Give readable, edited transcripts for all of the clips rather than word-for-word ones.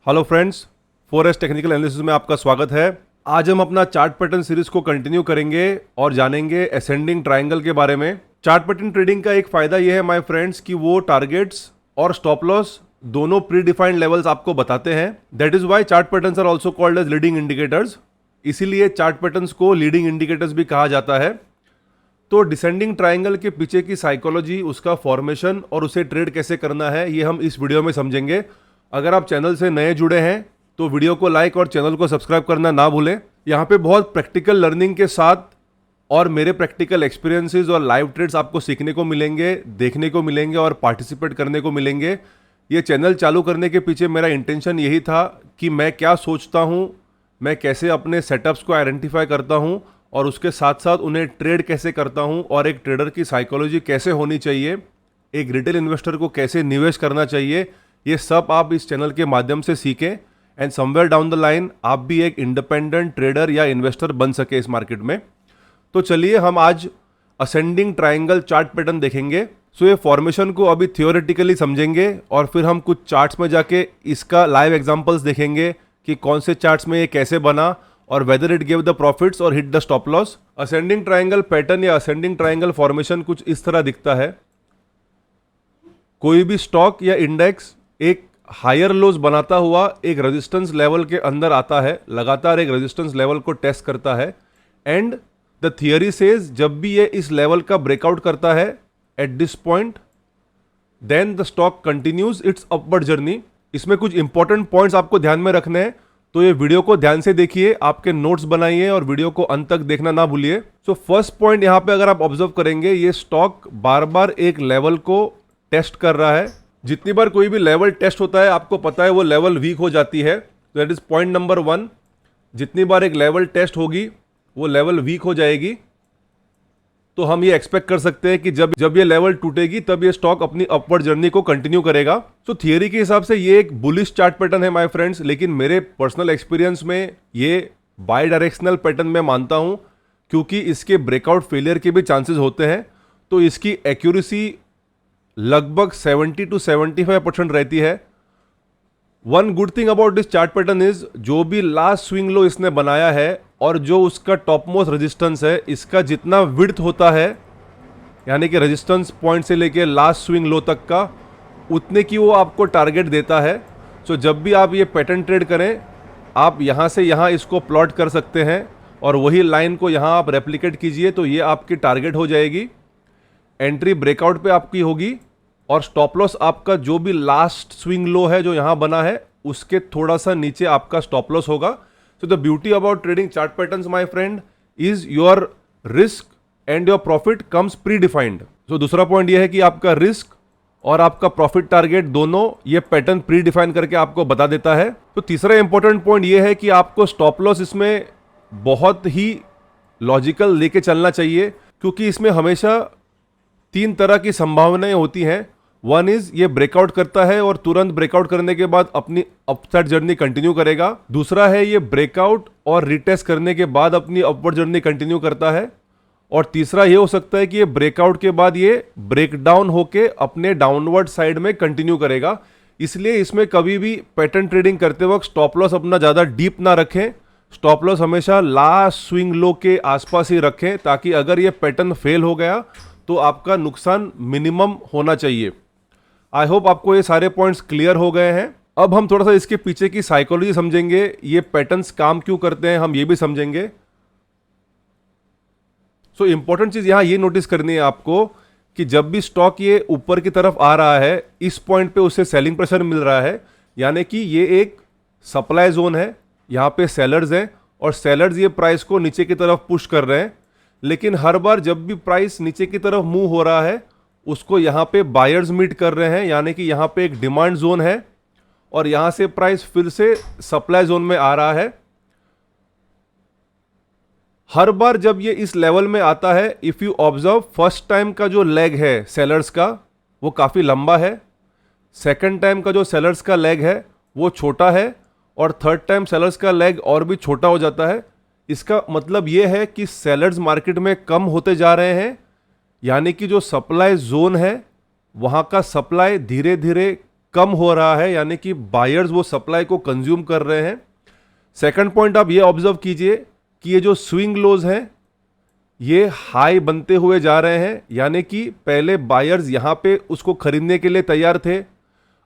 Hello friends, 4S technical analysis में आपका स्वागत है। आज हम अपना चार्ट पैटर्न सीरीज को कंटिन्यू करेंगे और जानेंगे असेंडिंग ट्रायंगल के बारे में। चार्ट पैटर्न ट्रेडिंग का एक फायदा यह है माय फ्रेंड्स कि वो टारगेट्स और स्टॉप लॉस दोनों प्री डिफाइंड लेवल्स आपको बताते हैं। That is why chart patterns are also called as leading indicators. इसीलिए चार्ट पैटर्न्स को लीडिंग इंडिकेटर्स भी कहा जाता है। तो डिसेंडिंग ट्रायंगल के पीछे की साइकोलॉजी, उसका फॉर्मेशन और उसे ट्रेड कैसे करना है, ये हम इस वीडियो में समझेंगे। अगर आप चैनल से नए जुड़े हैं तो वीडियो को लाइक और चैनल को सब्सक्राइब करना ना भूलें। यहाँ पे बहुत प्रैक्टिकल लर्निंग के साथ और मेरे प्रैक्टिकल एक्सपीरियंसेस और लाइव ट्रेड्स आपको सीखने को मिलेंगे, देखने को मिलेंगे और पार्टिसिपेट करने को मिलेंगे। ये चैनल चालू करने के पीछे मेरा इंटेंशन यही था कि मैं क्या सोचता हूँ, मैं कैसे अपने सेटअप्स को आइडेंटिफाई करता हूँ और उसके साथ साथ उन्हें ट्रेड कैसे करता हूँ और एक ट्रेडर की साइकोलॉजी कैसे होनी चाहिए, एक रिटेल इन्वेस्टर को कैसे निवेश करना चाहिए, ये सब आप इस चैनल के माध्यम से सीखें and somewhere down the line आप भी एक इंडिपेंडेंट ट्रेडर या इन्वेस्टर बन सके इस मार्केट में। तो चलिए हम आज असेंडिंग ट्रायंगल चार्ट पैटर्न देखेंगे। सो ये फॉर्मेशन को अभी थियोरेटिकली समझेंगे और फिर हम कुछ चार्ट्स में जाके इसका लाइव एग्जांपल्स देखेंगे कि कौन से चार्ट्स में ये कैसे बना और whether it give the profits और hit the stop loss. Ascending triangle pattern या असेंडिंग ट्रायंगल फॉर्मेशन कुछ इस तरह दिखता है। कोई भी स्टॉक या इंडेक्स एक हायर लोज बनाता हुआ एक रेजिस्टेंस लेवल के अंदर आता है, लगातार एक रेजिस्टेंस लेवल को टेस्ट करता है एंड द थियरी सेज जब भी ये इस लेवल का ब्रेकआउट करता है at this point then the stock continues its upward journey. इसमें कुछ इंपॉर्टेंट पॉइंट्स आपको ध्यान में रखने हैं, तो ये वीडियो को ध्यान से देखिए, आपके नोट्स बनाइए और वीडियो को अंत तक देखना ना भूलिए। सो फर्स्ट पॉइंट यहाँ पे अगर आप ऑब्जर्व करेंगे, ये स्टॉक बार बार एक लेवल को टेस्ट कर रहा है। जितनी बार कोई भी लेवल टेस्ट होता है आपको पता है वो लेवल वीक हो जाती है। तो दैट इज पॉइंट नंबर 1। जितनी बार एक लेवल टेस्ट होगी वो लेवल वीक हो जाएगी। तो हम ये एक्सपेक्ट कर सकते हैं कि जब ये लेवल टूटेगी तब ये स्टॉक अपनी अपवर्ड जर्नी को कंटिन्यू करेगा। तो थियरी के हिसाब से ये एक बुलिश चार्ट पैटर्न है माय फ्रेंड्स, लेकिन मेरे पर्सनल एक्सपीरियंस में ये बाई डायरेक्शनल पैटर्न में मानता हूं क्योंकि इसके ब्रेकआउट फेलियर के भी चांसेस होते हैं। तो इसकी एक्यूरेसी लगभग 70 to 75% रहती है। One good thing about this chart pattern is जो भी लास्ट स्विंग लो इसने बनाया है और जो उसका टॉप मोस्ट रेजिस्टेंस है, इसका जितना विड्थ होता है यानी कि रेजिस्टेंस पॉइंट से लेके लास्ट स्विंग लो तक का, उतने की वो आपको टारगेट देता है। सो जब भी आप ये पैटर्न ट्रेड करें आप यहाँ से यहाँ इसको प्लॉट कर सकते हैं और वही लाइन को यहाँ आप रेप्लिकेट कीजिए तो ये आपकी टारगेट हो जाएगी। एंट्री ब्रेकआउट पे आपकी होगी और स्टॉप लॉस आपका जो भी लास्ट स्विंग लो है जो यहां बना है उसके थोड़ा सा नीचे आपका स्टॉप लॉस होगा। So the beauty about trading chart patterns my friend is your risk and your profit comes predefined. सो दूसरा पॉइंट यह है कि आपका रिस्क और आपका प्रॉफिट टारगेट दोनों ये पैटर्न प्री डिफाइन करके आपको बता देता है। तो तीसरा इंपॉर्टेंट पॉइंट यह है कि आपको स्टॉप लॉस इसमें बहुत ही लॉजिकल लेके चलना चाहिए क्योंकि इसमें हमेशा 3 तरह की संभावनाएं होती हैं। वन इज ये ब्रेकआउट करता है और तुरंत ब्रेकआउट करने के बाद अपनी अपसाइड जर्नी कंटिन्यू करेगा। दूसरा है ये ब्रेकआउट और रिटेस्ट करने के बाद अपनी अपवर्ड जर्नी कंटिन्यू करता है। और तीसरा ये हो सकता है कि ये ब्रेकआउट के बाद ये ब्रेकडाउन होके अपने डाउनवर्ड साइड में कंटिन्यू करेगा। इसलिए इसमें कभी भी पैटर्न ट्रेडिंग करते वक्त स्टॉप लॉस अपना ज़्यादा डीप ना रखें। स्टॉप लॉस हमेशा लास्ट स्विंग लो के आसपास ही रखें ताकि अगर ये पैटर्न फेल हो गया तो आपका नुकसान मिनिमम होना चाहिए। आई होप आपको ये सारे पॉइंट्स क्लियर हो गए हैं। अब हम थोड़ा सा इसके पीछे की साइकोलॉजी समझेंगे, ये पैटर्न्स काम क्यों करते हैं हम ये भी समझेंगे। सो इंपॉर्टेंट चीज यहां ये नोटिस करनी है आपको कि जब भी स्टॉक ये ऊपर की तरफ आ रहा है इस पॉइंट पे उसे सेलिंग प्रेशर मिल रहा है, यानी कि ये एक सप्लाई जोन है, यहाँ पे सेलर्स हैं और सेलर्स ये प्राइस को नीचे की तरफ पुश कर रहे हैं। लेकिन हर बार जब भी प्राइस नीचे की तरफ मूव हो रहा है उसको यहाँ पे बायर्स मीट कर रहे हैं, यानी कि यहाँ पे एक डिमांड जोन है और यहाँ से प्राइस फिर से सप्लाई जोन में आ रहा है। हर बार जब ये इस लेवल में आता है, if you observe first time का जो लेग है सेलर्स का वो काफ़ी लंबा है, सेकंड टाइम का जो सेलर्स का लेग है वो छोटा है और थर्ड टाइम सेलर्स का लेग और भी छोटा हो जाता है। इसका मतलब ये है कि सेलर्स मार्केट में कम होते जा रहे हैं, यानी कि जो सप्लाई जोन है वहाँ का सप्लाई धीरे धीरे कम हो रहा है, यानी कि बायर्स वो सप्लाई को कंज्यूम कर रहे हैं। सेकंड पॉइंट आप ये ऑब्जर्व कीजिए कि ये जो स्विंग लोज हैं ये हाई बनते हुए जा रहे हैं, यानी कि पहले बायर्स यहाँ पे उसको खरीदने के लिए तैयार थे,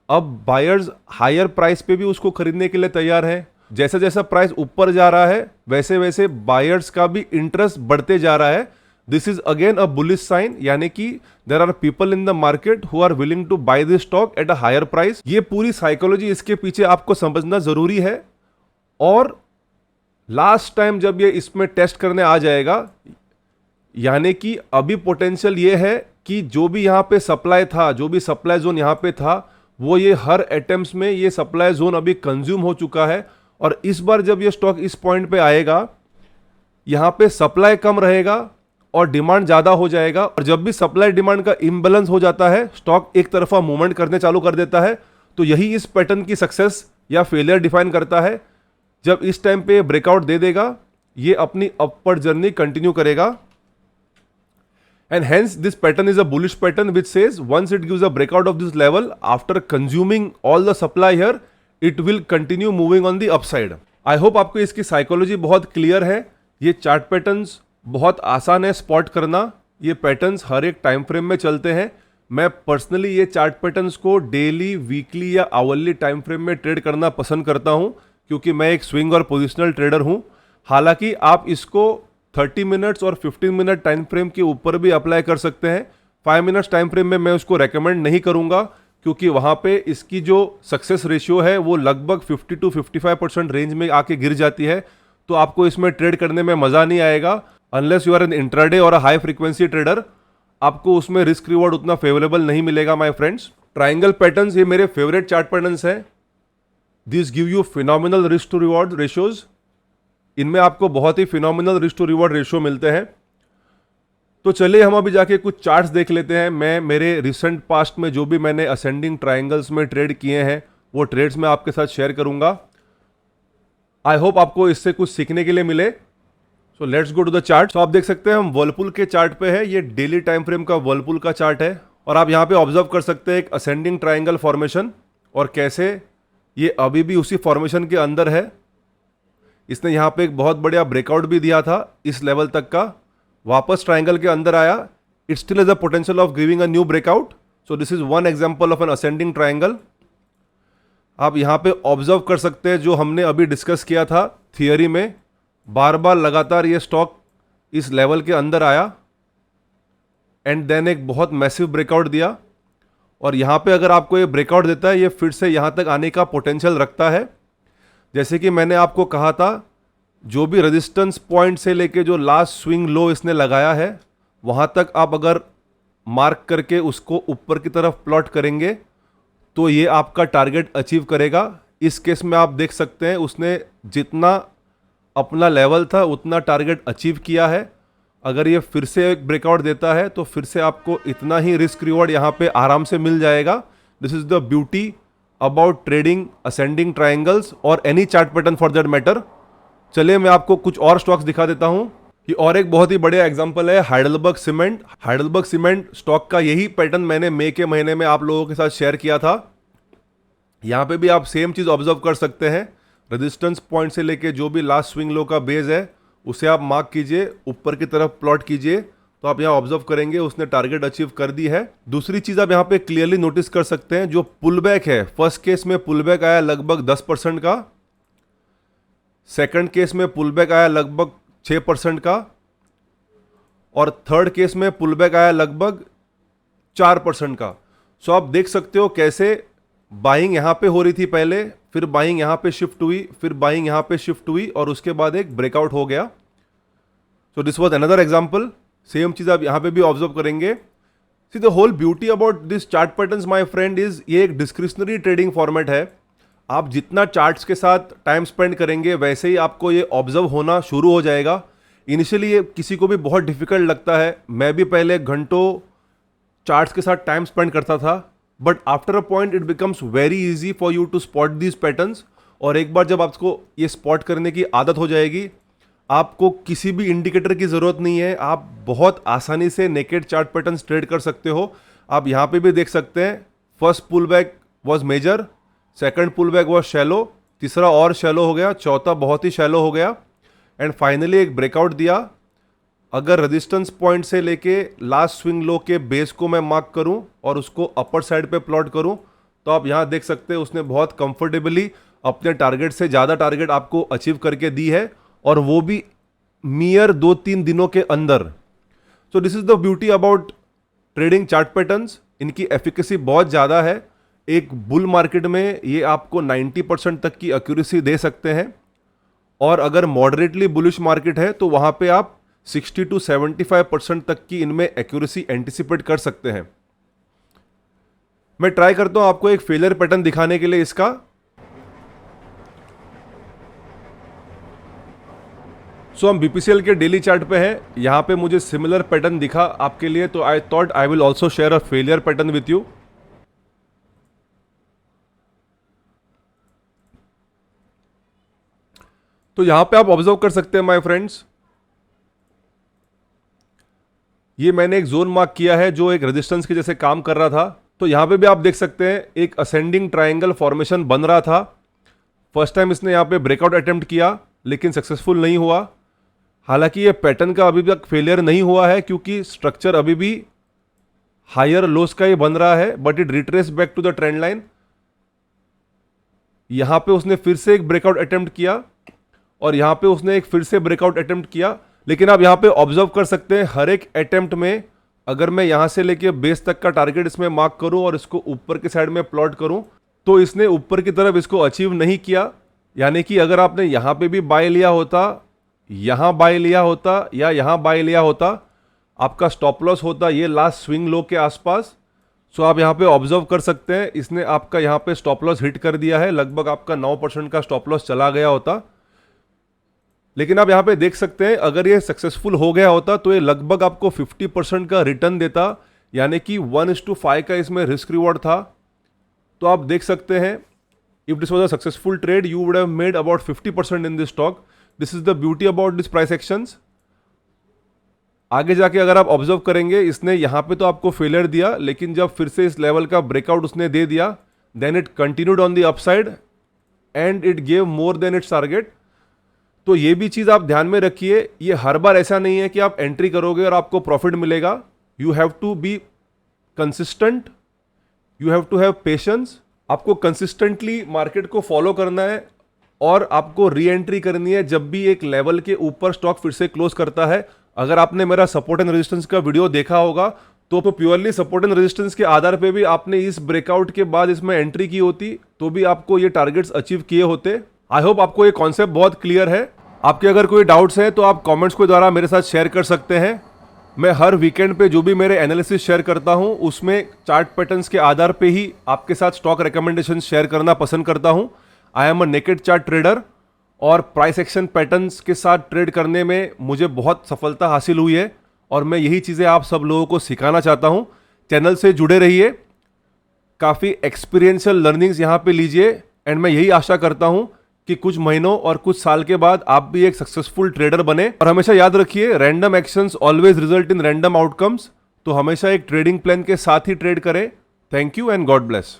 अब बायर्स हायर प्राइस पे भी उसको खरीदने के लिए तैयार हैं। जैसा जैसा प्राइस ऊपर जा रहा है वैसे वैसे बायर्स का भी इंटरेस्ट बढ़ते जा रहा है। This is again a bullish sign, यानी कि there are people in the market who are willing to buy this stock at a higher price. ये पूरी साइकोलॉजी इसके पीछे आपको समझना जरूरी है। और लास्ट टाइम जब ये इसमें टेस्ट करने आ जाएगा, यानी कि अभी पोटेंशियल ये है कि जो भी यहाँ पे सप्लाई था, जो भी सप्लाई जोन यहाँ पे था, वो ये हर अटेम्प्ट्स में ये सप्लाई जोन अभी कंज्यूम हो चुका है। और इस बार जब ये स्टॉक इस पॉइंट पे आएगा, यहाँ पे सप्लाई कम रहेगा और डिमांड ज़्यादा हो जाएगा। और जब भी सप्लाई डिमांड का इम्बैलेंस हो जाता है, स्टॉक एक तरफा मूवमेंट करने चालू कर देता है। तो यही इस पैटर्न की सक्सेस या फेलियर डिफाइन करता है। जब इस टाइम पे ब्रेकआउट दे देगा, ये अपनी अपवर्ड जर्नी कंटिन्यू करेगा। And hence this pattern is a bullish pattern which says once it gives a breakout of this level after consuming all the supply here, it will continue moving on the upside. I hope आपको इसकी psychology बहुत clear है। ये chart patterns बहुत आसान है spot करना। ये पैटर्न्स हर एक टाइम फ्रेम में चलते हैं। मैं पर्सनली ये चार्ट पैटर्न्स को डेली, वीकली या आवरली टाइम फ्रेम में ट्रेड करना पसंद करता हूँ, क्योंकि मैं एक स्विंग और पोजिशनल ट्रेडर हूँ। हालांकि आप इसको 30 मिनट्स और 15 मिनट टाइम फ्रेम के ऊपर भी अप्लाई कर सकते हैं। 5 मिनट्स टाइम फ्रेम में मैं उसको रेकमेंड नहीं करूंगा, क्योंकि वहां पे इसकी जो सक्सेस रेशियो है वो लगभग 50 to 55% रेंज में आके गिर जाती है। तो आपको इसमें ट्रेड करने में मजा नहीं आएगा unless you are an intraday और अ हाई फ्रीक्वेंसी ट्रेडर। आपको उसमें रिस्क रिवॉर्ड उतना फेवरेबल नहीं मिलेगा माय फ्रेंड्स। ट्राइंगल पैटर्न्स ये मेरे फेवरेट चार्ट पैटर्न्स हैं। This give you phenomenal risk to reward ratios. इनमें आपको बहुत ही phenomenal risk to reward ratio मिलते हैं। तो चलिए हम अभी जाके कुछ चार्ट्स देख लेते हैं। मैं मेरे रिसेंट पास्ट में जो भी मैंने असेंडिंग ट्रायंगल्स में ट्रेड किए हैं वो ट्रेड्स मैं आपके साथ शेयर करूंगा। आई होप आपको इससे कुछ सीखने के लिए मिले। So let's go to the chart. तो आप देख सकते हैं हम वर्लपूल के चार्ट पे है। ये डेली टाइम फ्रेम का वर्लपूल का चार्ट है और आप यहाँ पे ऑब्जर्व कर सकते हैं एक असेंडिंग ट्रायंगल फॉर्मेशन और कैसे ये अभी भी उसी फॉर्मेशन के अंदर है। इसने यहाँ पे एक बहुत बढ़िया ब्रेकआउट भी दिया था इस लेवल तक का, वापस ट्रायंगल के अंदर आया। It still is a potential of giving a new breakout. So this is one example of N ascending triangle. आप यहाँ पे ऑब्जर्व कर सकते हैं जो हमने अभी डिस्कस किया था थियरी में, बार बार लगातार ये स्टॉक इस लेवल के अंदर आया एंड देन एक बहुत मैसिव ब्रेकआउट दिया। और यहाँ पे अगर आपको ये ब्रेकआउट देता है, ये फिर से यहाँ तक आने का पोटेंशियल रखता है। जैसे कि मैंने आपको कहा था, जो भी रेजिस्टेंस पॉइंट से लेके जो लास्ट स्विंग लो इसने लगाया है वहाँ तक आप अगर मार्क करके उसको ऊपर की तरफ प्लॉट करेंगे तो ये आपका टारगेट अचीव करेगा। इस केस में आप देख सकते हैं उसने जितना अपना लेवल था उतना टारगेट अचीव किया है। अगर ये फिर से एक ब्रेकआउट देता है तो फिर से आपको इतना ही रिस्क रिवॉर्ड यहाँ पे आराम से मिल जाएगा। This is the beauty about trading ascending triangles और any chart pattern for that matter. चलिए मैं आपको कुछ और स्टॉक्स दिखा देता हूं। ये और एक बहुत ही बढ़िया एग्जांपल है Heidelberg cement. Heidelberg cement stock का यही पैटर्न मैंने मई के महीने में आप लोगों के साथ शेयर किया था। यहाँ पे भी आप सेम चीज ऑब्जर्व कर सकते हैं। रेजिस्टेंस पॉइंट से लेके जो भी लास्ट स्विंग लो का बेस है उसे आप मार्क कीजिए, ऊपर की तरफ प्लॉट कीजिए, तो आप यहाँ ऑब्जर्व करेंगे उसने टारगेट अचीव कर दी है। दूसरी चीज आप यहाँ पे क्लियरली नोटिस कर सकते हैं, जो पुल बैक है, फर्स्ट केस में पुल बैक आया लगभग 10% का, सेकंड केस में पुल बैक आया लगभग 6% का और थर्ड केस में पुल बैक आया लगभग 4% का। सो आप देख सकते हो कैसे बाइंग यहाँ पे हो रही थी पहले, फिर बाइंग यहाँ पे शिफ्ट हुई, फिर बाइंग यहाँ पे शिफ्ट हुई और उसके बाद एक ब्रेकआउट हो गया। So this was another example. Same चीज आप यहाँ पे भी ऑब्जर्व करेंगे। See the whole beauty about this chart patterns my friend is, ये एक डिस्क्रिशनरी ट्रेडिंग फॉर्मेट है। आप जितना चार्ट्स के साथ टाइम स्पेंड करेंगे वैसे ही आपको ये ऑब्जर्व होना शुरू हो जाएगा। इनिशियली ये किसी को भी बहुत डिफिकल्ट लगता है। मैं भी पहले घंटों चार्ट्स के साथ टाइम स्पेंड करता था, but after a point it becomes very easy for you to spot these patterns. और एक बार जब आपको ये स्पॉट करने की आदत हो जाएगी, आपको किसी भी इंडिकेटर की ज़रूरत नहीं है, आप बहुत आसानी से नेकेड चार्ट पैटर्न्स ट्रेड कर सकते हो। आप यहाँ पे भी देख सकते हैं first pull back was major, second pull back was shallow, तीसरा और शैलो हो गया, चौथा बहुत ही शैलो हो गया, एंड फाइनली एक ब्रेकआउट दिया। अगर रेजिस्टेंस पॉइंट से लेके लास्ट स्विंग लो के बेस को मैं मार्क करूं और उसको अपर साइड पे प्लॉट करूं तो आप यहां देख सकते हैं उसने बहुत कंफर्टेबली अपने टारगेट से ज़्यादा टारगेट आपको अचीव करके दी है, और वो भी मियर 2-3 दिनों के अंदर। So this is the beauty about trading chart patterns. इनकी एफिकेसी बहुत ज़्यादा है। एक बुल मार्केट में ये आपको 90% तक की एक्यूरेसी दे सकते हैं, और अगर मॉडरेटली बुलिश मार्केट है तो वहां पे आप 60 to 75% तक की इनमें एक्यूरेसी एंटिसिपेट कर सकते हैं। मैं ट्राई करता हूं आपको एक फेलियर पैटर्न दिखाने के लिए इसका। हम बीपीसीएल के डेली चार्ट पे हैं। यहां पे मुझे सिमिलर पैटर्न दिखा आपके लिए, तो I thought I will also share a failure pattern with you. तो यहां पे आप ऑब्जर्व कर सकते हैं माय फ्रेंड्स, ये मैंने एक जोन मार्क किया है जो एक रेजिस्टेंस के जैसे काम कर रहा था। तो यहां पे भी आप देख सकते हैं एक असेंडिंग ट्रायंगल फॉर्मेशन बन रहा था। फर्स्ट टाइम इसने यहां पे ब्रेकआउट अटेम्प्ट किया लेकिन सक्सेसफुल नहीं हुआ। हालांकि ये पैटर्न का अभी तक फेलियर नहीं हुआ है क्योंकि स्ट्रक्चर अभी भी हायर लोस का ही बन रहा है, but it retrace back to the trend line. यहां पे उसने फिर से एक ब्रेकआउट अटेम्प्ट किया और यहां पे उसने एक फिर से ब्रेकआउट अटेम्प्ट किया, लेकिन आप यहां पे ऑब्जर्व कर सकते हैं हर एक अटेम्प्ट में अगर मैं यहां से लेके बेस तक का टारगेट इसमें मार्क करूं और इसको ऊपर के साइड में प्लॉट करूं तो इसने ऊपर की तरफ इसको अचीव नहीं किया। यानी कि अगर आपने यहां पे भी बाय लिया होता, यहां बाय लिया होता या यहां बाय लिया होता, आपका स्टॉप लॉस होता ये लास्ट स्विंग लो के आसपास। सो आप यहां पे ऑब्जर्व कर सकते हैं इसने आपका यहां पे स्टॉप लॉस हिट कर दिया है, लगभग आपका 9% का स्टॉप लॉस चला गया होता। लेकिन आप यहां पे देख सकते हैं अगर ये सक्सेसफुल हो गया होता तो ये लगभग आपको 50% का रिटर्न देता, यानी कि 1:5 का इसमें रिस्क रिवॉर्ड था। तो आप देख सकते हैं if this was a successful trade you would have made about 50% in this stock. This is the beauty about this price actions. आगे जाके अगर आप ऑब्जर्व करेंगे इसने यहां पे तो आपको फेलियर दिया, लेकिन जब फिर से इस लेवल का ब्रेकआउट उसने दे दिया then it continued on the upside and it gave more than its target. तो ये भी चीज आप ध्यान में रखिए, ये हर बार ऐसा नहीं है कि आप एंट्री करोगे और आपको प्रॉफिट मिलेगा। You have to be consistent, you have to have patience. आपको कंसिस्टेंटली मार्केट को फॉलो करना है और आपको री एंट्री करनी है जब भी एक लेवल के ऊपर स्टॉक फिर से क्लोज करता है। अगर आपने मेरा सपोर्ट एंड रेजिस्टेंस का वीडियो देखा होगा तो प्योरली सपोर्ट एंड रेजिस्टेंस के आधार पे भी आपने इस ब्रेकआउट के बाद इसमें एंट्री की होती तो भी आपको ये टारगेट्स अचीव किए होते। आई होप आपको ये कॉन्सेप्ट बहुत क्लियर है। आपके अगर कोई डाउट्स हैं तो आप कमेंट्स के द्वारा मेरे साथ शेयर कर सकते हैं। मैं हर वीकेंड पे जो भी मेरे एनालिसिस शेयर करता हूं उसमें चार्ट पैटर्न्स के आधार पे ही आपके साथ स्टॉक रिकमेंडेशन शेयर करना पसंद करता हूं। I am a naked chart trader और प्राइस एक्शन पैटर्न्स के साथ ट्रेड करने में मुझे बहुत सफलता हासिल हुई है और मैं यही चीज़ें आप सब लोगों को सिखाना चाहता हूं। चैनल से जुड़े रहिए, काफ़ी एक्सपीरियंशियल लर्निंग्स यहाँ पे लीजिए एंड मैं यही आशा करता हूं कि कुछ महीनों और कुछ साल के बाद आप भी एक सक्सेसफुल ट्रेडर बने। और हमेशा याद रखिए random actions always result in random outcomes. तो हमेशा एक ट्रेडिंग प्लान के साथ ही ट्रेड करें। Thank you and God bless.